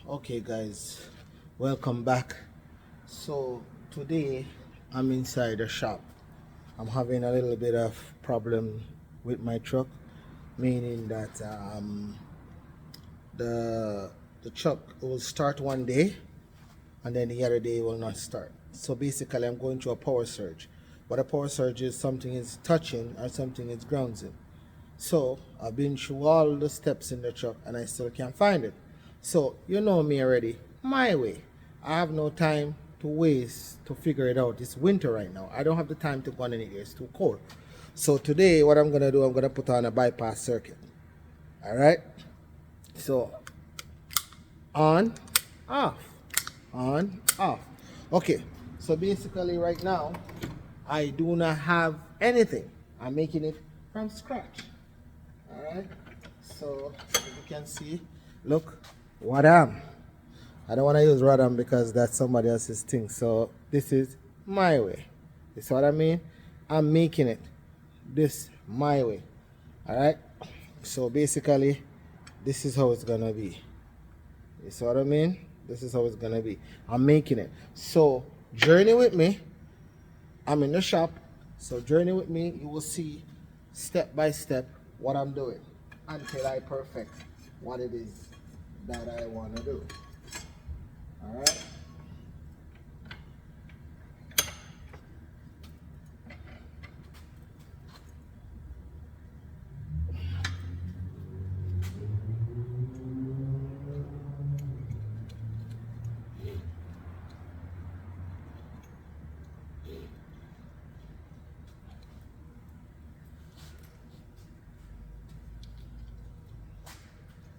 Okay guys, welcome back. So today I'm inside the shop. I'm having a little bit of problem with my truck, meaning that the truck will start one day and then the other day will not start. So basically I'm going through a power surge. But a power surge is something is touching or something is grounding. So I've been through all the steps in the truck and I still can't find it. So you know me already, my way. I have no time to waste to figure it out. It's winter right now. I don't have the time to go on anywhere. It's too cold. So today what I'm gonna do, I'm gonna put on a bypass circuit. Alright? So on, off, on, off. Okay, so basically right now I do not have anything. I'm making it from scratch. Alright, so as you can see, look, Wadam. I don't want to use Radam because that's somebody else's thing. So this is my way. You see what I mean? I'm making it this my way. Alright, so basically this is how it's gonna be. You see what I mean? This is how it's gonna be. I'm making it. So journey with me. I'm in the shop. So journey with me. You will see step by step what I'm doing until I perfect what it is that I want to do. All right.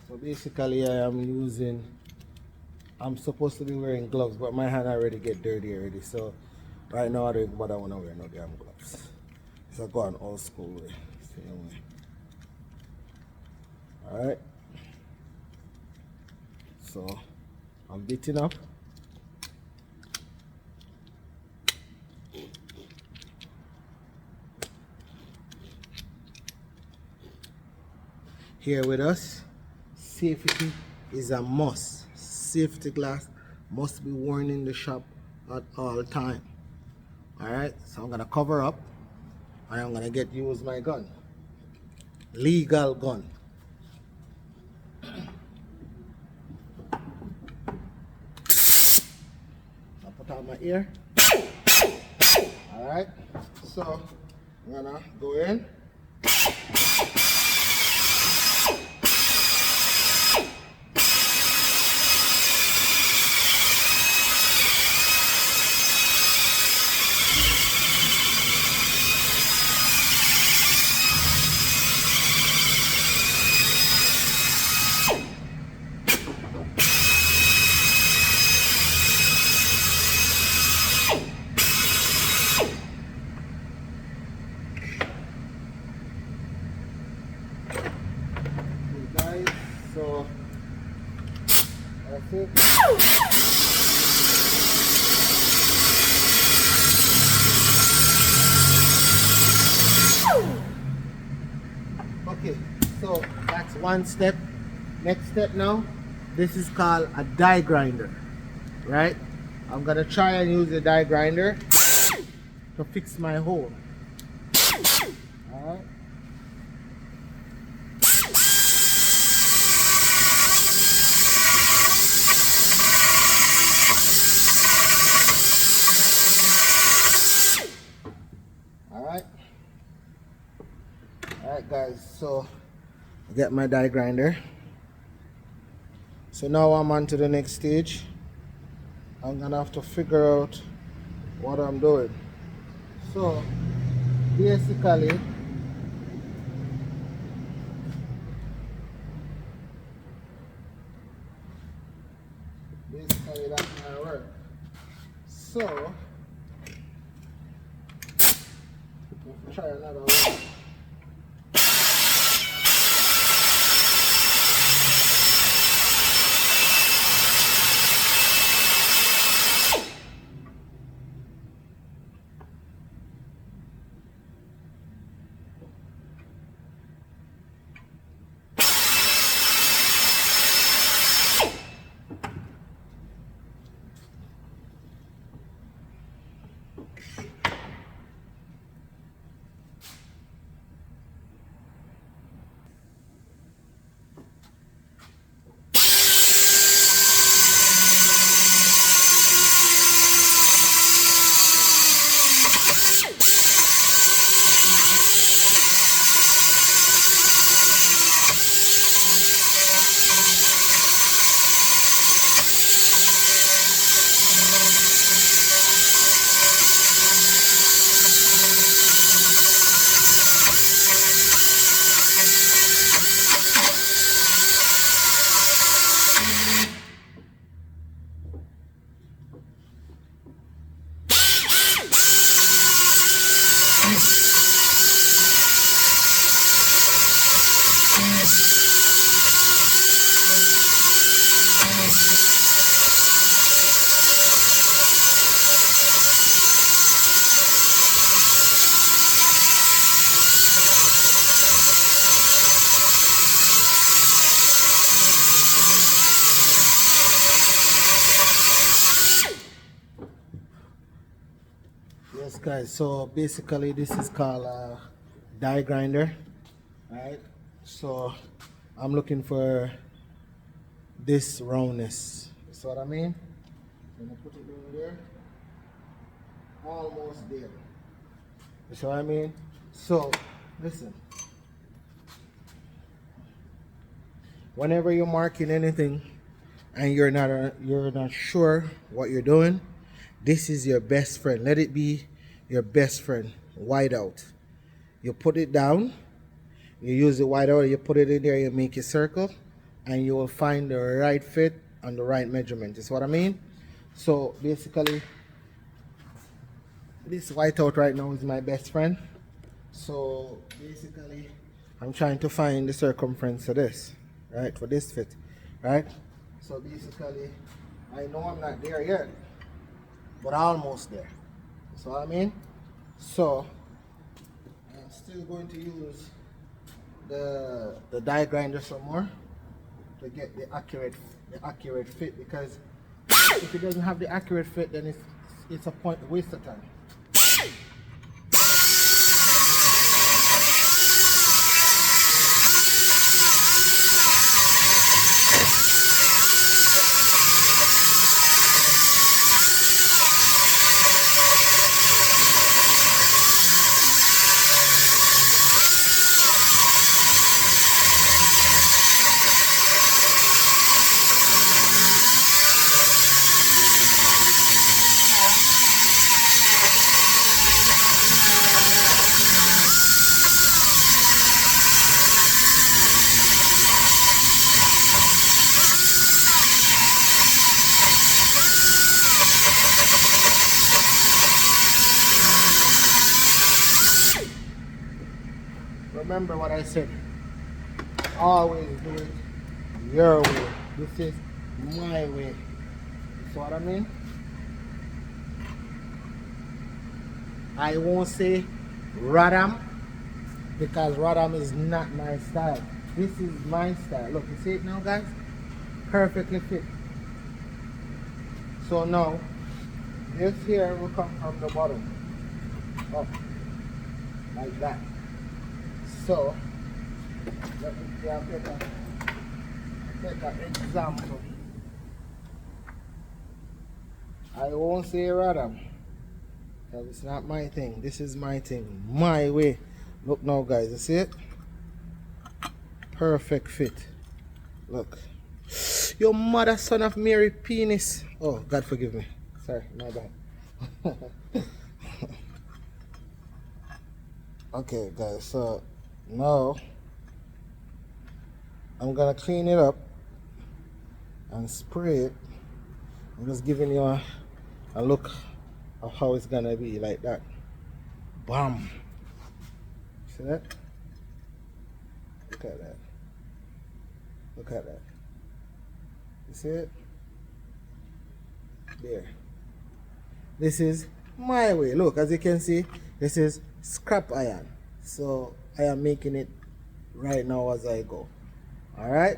So basically I'm supposed to be wearing gloves, but my hand already get dirty already. So right now I don't even bother want to wear no damn gloves. So I go on old school way. Same way. All right. So I'm beating up. Here with us, safety is a must. Safety glass must be worn in the shop at all time. All right, so I'm gonna cover up and I'm gonna use my gun, legal gun. I put on my ear. All right, so I'm gonna go in. Guys, so that's it. Okay, so that's one step. Next step now, this is called a die grinder, right? I'm gonna try and use the die grinder to fix my hole. All right. Alright guys, so I get my die grinder. So now I'm on to the next stage. I'm gonna have to figure out what I'm doing. So basically that's my work. So let's try another one. guys, so basically this is called a die grinder, right? So I'm looking for this roundness. See what I mean? So I'm gonna put it down there, almost there. You see what I mean? So listen, whenever you're marking anything and you're not sure what you're doing, this is your best friend. Let it be your best friend. White out. You put it down, you use the white out, you put it in there, you make a circle, and you will find the right fit and the right measurement. Is what I mean? So basically, this white out right now is my best friend. So basically, I'm trying to find the circumference of this, right, for this fit, right? So basically, I know I'm not there yet, but almost there. So I mean, so I'm still going to use the die grinder some more to get the accurate fit, because if it doesn't have the accurate fit, then it's a waste of time. Remember what I said. Always do it your way. This is my way. See what I mean? I won't say Radam, because Radam is not my style. This is my style. Look, you see it now, guys? Perfectly fit. So now, this here will come from the bottom up, like that. So, let me take an example. I won't say Radam, because it's not my thing. This is my thing, my way. Look now, guys, you see it? Perfect fit. Look. Your mother, son of Mary, penis. Oh, God forgive me. Sorry, my bad. Okay, guys, so now I'm gonna clean it up and spray it. I'm just giving you a look of how it's gonna be, like that. Bam. See that? Look at that. Look at that. You see it? There. This is my way. Look, as you can see, this is scrap iron. So I am making it right now as I go. Alright?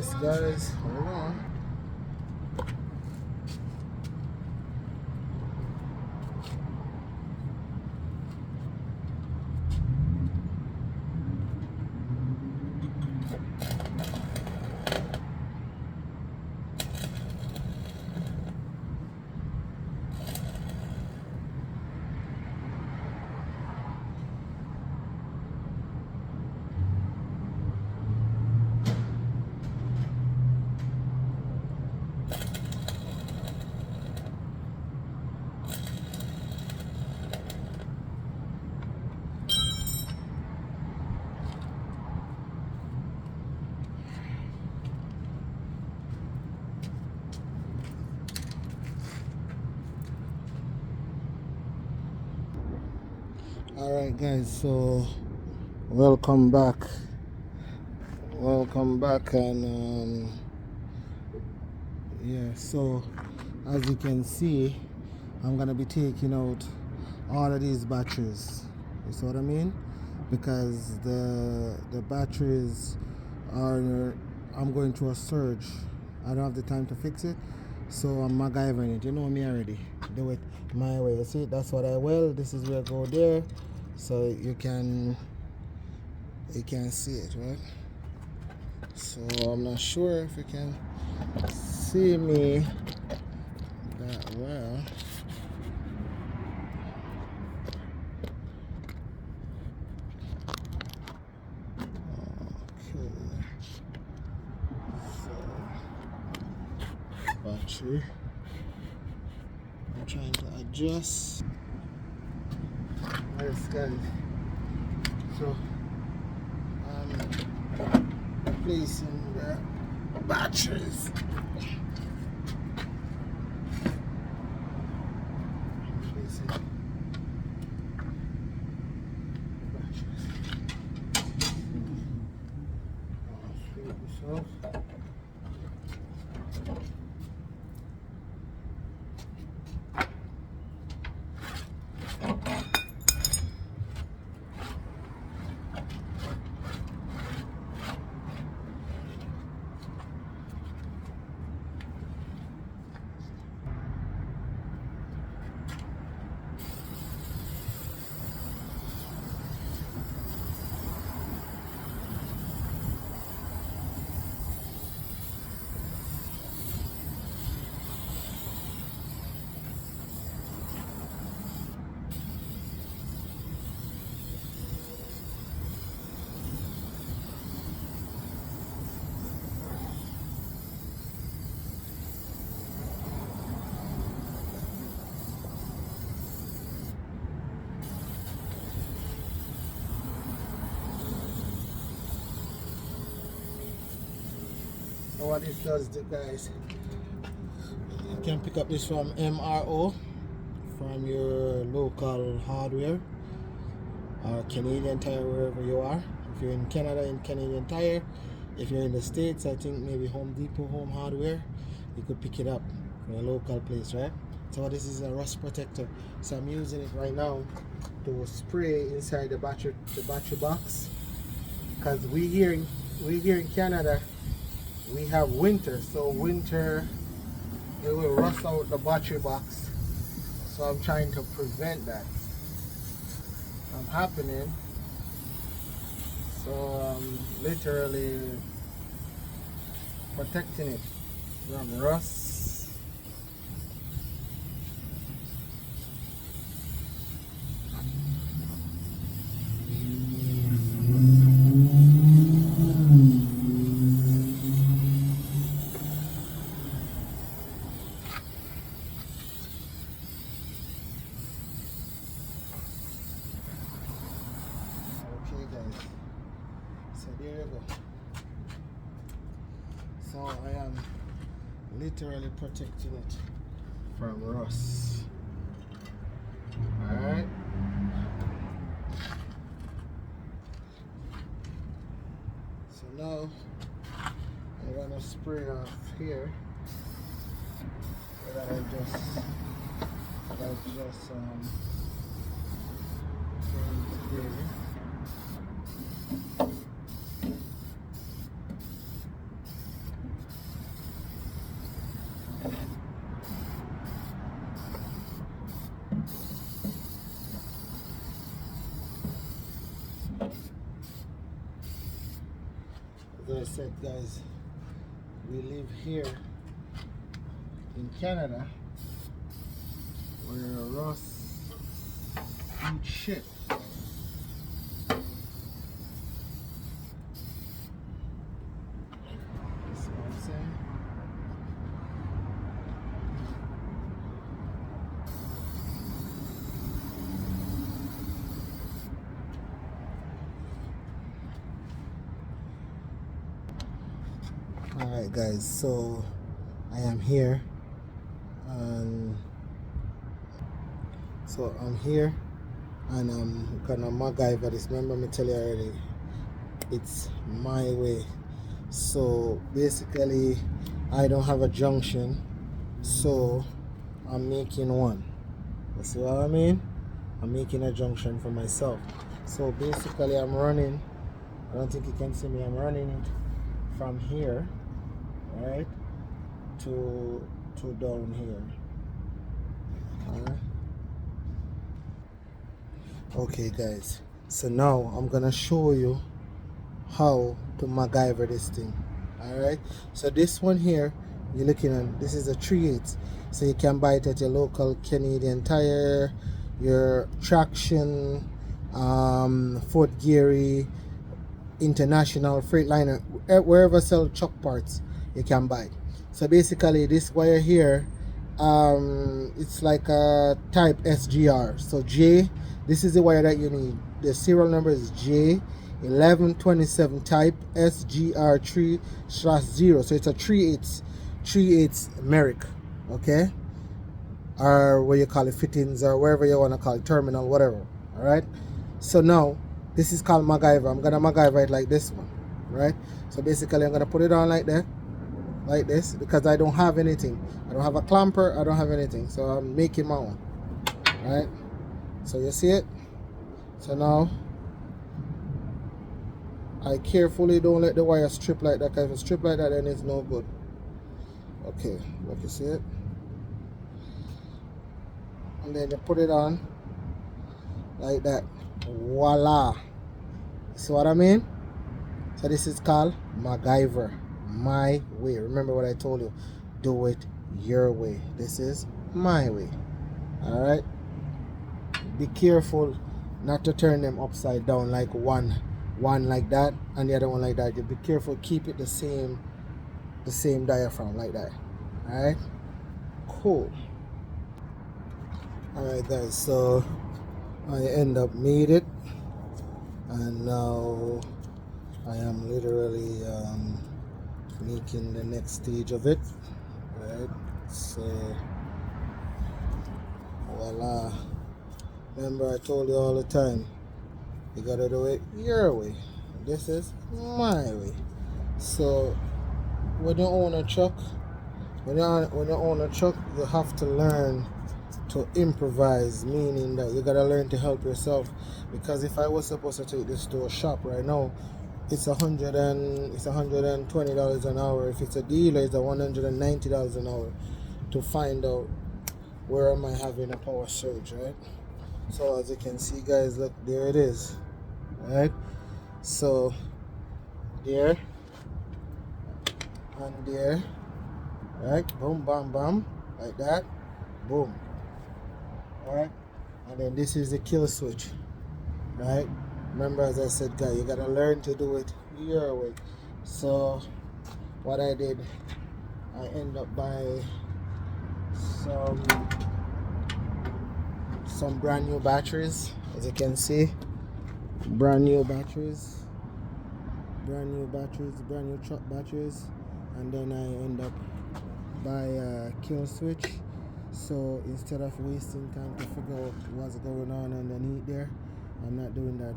Yes, guys, hold on. Alright guys, so welcome back. And yeah, so as you can see, I'm gonna be taking out all of these batteries. You see what I mean? Because the batteries are, I'm going through a surge. I don't have the time to fix it, so I'm MacGyvering it. You know me already. Do it my way. You see, that's what I will. This is where I go there, so you can see it, right? So I'm not sure if you can see me that well. Okay. So battery. I'm trying to adjust. Yes, guys. So replacing the batteries. Replacing batteries. Straight this off. So what this does, guys, you can pick up this from MRO, from your local hardware, or Canadian Tire, wherever you are. If you're in Canada, in Canadian Tire. If you're in the States, I think maybe Home Depot, Home Hardware, you could pick it up from a local place, right? So this is a rust protector. So I'm using it right now to spray inside the battery box, because we here in Canada, we have winter, so winter it will rust out the battery box. So I'm trying to prevent that from happening. So I'm literally protecting it from rust. Okay guys, so there you go. So I am literally protecting it from rust. Alright. So now I'm gonna spray off here. That I just going today. I said, guys, we live here in Canada where Ross eat shit. See what I'm saying? Alright guys, so I am here and I'm gonna MacGyver this. Remember me tell you already, it's my way. So basically I don't have a junction, so I'm making one. You see what I mean? I'm making a junction for myself. So basically I'm running, I don't think you can see me, I'm running it from here, right, to down here. Alright. Okay guys, so now I'm gonna show you how to MacGyver this thing. Alright, so this one here you're looking at, this is a 3/8, so you can buy it at your local Canadian Tire, your Traction, Fort Geary, International, Freightliner, wherever sell truck parts you can buy. So basically this wire here, it's like a type SGR. So J, this is the wire that you need. The serial number is J1127 type SGR3/0. So it's a 3/8 Merrick, okay, or what you call it, fittings, or wherever you want to call it, terminal, whatever. All right, so now this is called MacGyver. I'm gonna MacGyver it like this one, right? So basically I'm gonna put it on like that, like this, because I don't have anything. I don't have a clamper, I don't have anything, so I'm making my own. Right, so you see it. So now I carefully don't let the wire strip like that, because if it strip like that then it's no good. Okay, look, you see it, and then you put it on like that. Voila, see what I mean? So this is called MacGyver, my way. Remember what I told you, do it your way. This is my way. All right, be careful not to turn them upside down, like one like that and the other one like that. You be careful, keep it the same diaphragm like that. All right, cool. All right guys, so I end up made it, and now I am literally making the next stage of it. Right, so voila. Remember I told you all the time, you gotta do it your way. This is my way. So when you own a truck, when you own a truck, you have to learn to improvise, meaning that you gotta learn to help yourself. Because if I was supposed to take this to a shop right now, it's $120 an hour. If it's a dealer, it's $190 an hour to find out where am I having a power surge, right? So as you can see guys, look, there it is, right? So there and there, right? Boom, bam, bam, like that, boom. All right, and then this is the kill switch, right? Remember, as I said guys, you gotta learn to do it your way. So what I did, I end up buying some brand new batteries. As you can see, brand new batteries, brand new truck batteries, and then I end up buy a kill switch. So instead of wasting time to figure out what's going on underneath there, I'm not doing that.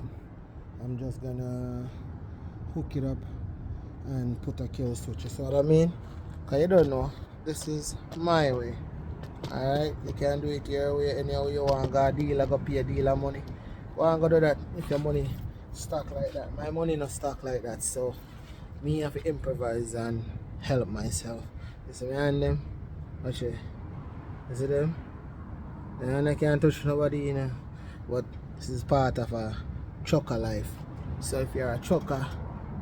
I'm just gonna hook it up and put a kill switch. You see what I mean? Cause you don't know, this is my way. Alright, you can do it your way, anyhow you want. Go dealer, go pay a dealer money. Want to do that if your money stuck like that. My money not stuck like that, so me have to improvise and help myself. You see behind them? Watch it. You see them? And I can't touch nobody, you know. But this is part of a trucker life. So if you're a trucker,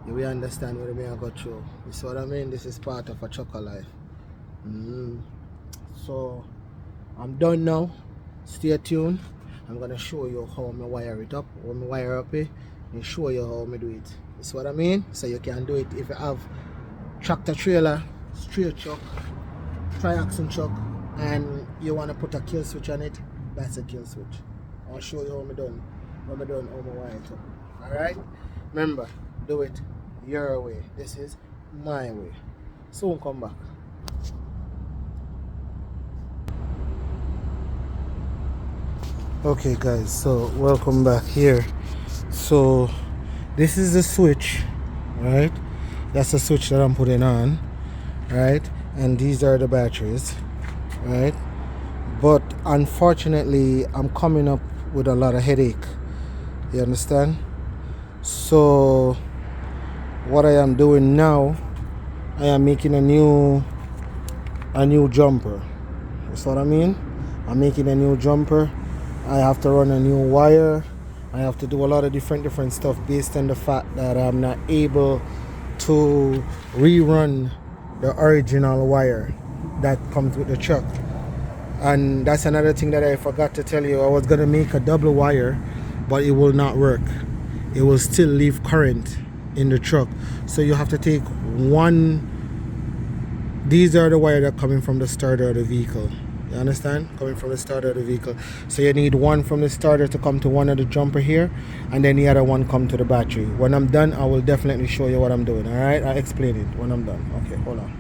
You will understand what I mean I go through. You see what I mean? This is part of a trucker life. So I'm done now. Stay tuned. I'm gonna show you how I wire it up. When I wire up it, and show you how I do it. You see what I mean? So you can do it if you have tractor trailer, straight truck, tri-axle truck, and you want to put a kill switch on it. That's a kill switch. I'll show you how I done. How I wire it up. Alright? Remember, do it your way. This is my way. Soon come back. Okay guys, so welcome back here. So this is the switch, right? That's the switch that I'm putting on, right? And these are the batteries, right? But unfortunately I'm coming up with a lot of headache. You understand? So what I am doing now, I am making a new jumper. That's what I mean. I'm making a new jumper. I have to run a new wire. I have to do a lot of different stuff based on the fact that I'm not able to rerun the original wire that comes with the truck. And that's another thing that I forgot to tell you. I was gonna make a double wire, but it will not work. It will still leave current in the truck. So you have to take one. These are the wire that are coming from the starter of the vehicle. You understand? Coming from the starter of the vehicle. So you need one from the starter to come to one of the jumper here, and then the other one come to the battery. When I'm done, I will definitely show you what I'm doing. Alright? I'll explain it when I'm done. Okay, hold on.